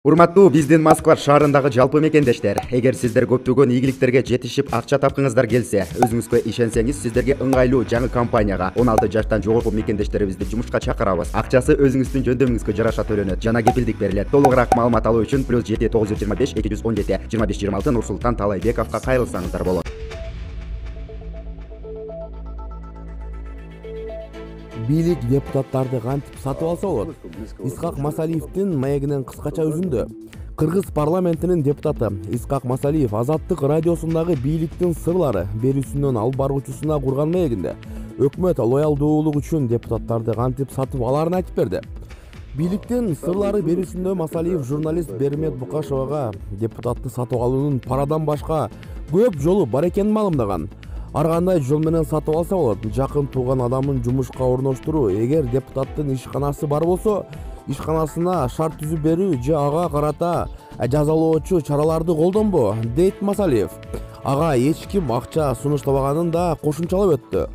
Урматтуу биздин Москва шаарындагы жалпы мекендештер, эгер сиздер көптөгөн ийгиликтерге жетишип акча тапкыңыздар келсе, өзүңүзгө ишенсеңиз, сиздерге ыңгайлуу жаңы компанияга 16 жаштан жогорку мекендештерибизди жумушка чакырабыз. Акчасы өзүңүздүн жөндөмүңүзгө жараша төлөнөт жана кепилдик берилет. Толугураак маалымат алуу үчүн +7 925 217 2526 Нурсултан Талайбековго кайрылсаңыздар болот. Бийлик депутаттарды кантип сатып алса болот? Исхак Масалиевдин маегинен кыскача үзүндү. Кыргыз парламентинин депутаты Исхак Масалиев Азаттык радиосундагы бийликтин сырлары берүүсүнөн алып баруучусуна курган маегинде өкмөт лоялдуулук үчүн депутаттарды кантип сатып аларын айтып берди. Бийликтин сырлары берүүсүндө Масалиев журналист Бермет Букашевага депутатты сатып алуунун парадан башка көп жолу бар экенин маалымдаган. Ар кандай жол менен сатып алса болот. Жакын тууган адамын жумушка орноштуруу, эгер депутаттын ишканасы бар болсо, ишканасына шарт түзүп берүү же ага карата жазалоочу чараларды колдонбоо, дейт Масалиев. Ага эч ким акча сунуштабаганын да кошумчалап өттү.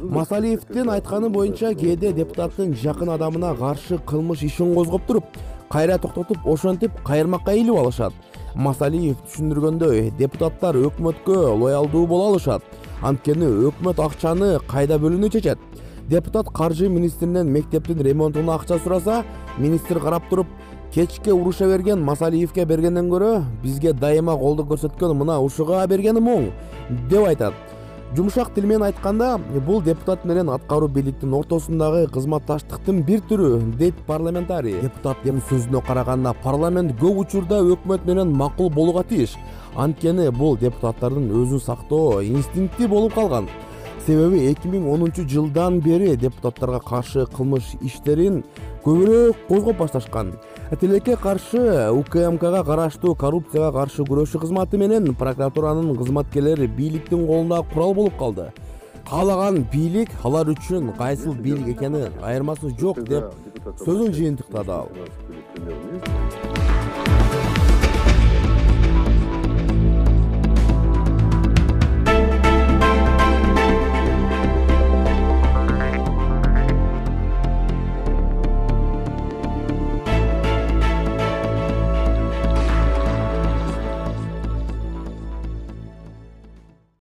Масалиевдин айтканы боюнча кээде депутаттын жакын адамына каршы кылмыш ишин козгоп туруп, кайра токтотуп, ошентип кайырмакка илип алышат. Масалиев түшүндүргөндөй, депутаттар өкмөткө лоялдуу боло алышат. Анткени өкмөт акчаны кайда бөлүүнү чечет. Депутат каржы министринен мектептин ремонтуна акча сураса, министр карап туруп, кечке уруша берген Масалиевке бергенден көрө, бизге дайыма колдоо көрсөткөн мына ушуга бергеним оң, деп айтат. Жумшак тил менен айтканда, бул депутат менен аткаруу бийликтин ортосундагы кызматташтыктын бир түрү, дейт парламентарий. Депутаттын сөзүнө караганда, парламент көп учурда өкмөт менен макул болууга тийиш. Анткени бул депутаттардын өзүн сактоо инстинкти болуп калган. Себеби 2010 жылдан бери депутаттарга каршы кылмыш иштерин көбүрөөк козгоп башташкан. Тилекке каршы УКМКга караштуу коррупцияга каршы күрөшүү кызматы менен прокуратуранын кызматкерлери бийликтин колунда курал болуп калды. Каалаган бийлик алар үчүн кайсыл бийлик экени айырмасы жок деп сөзүн жыйынтыктады ал.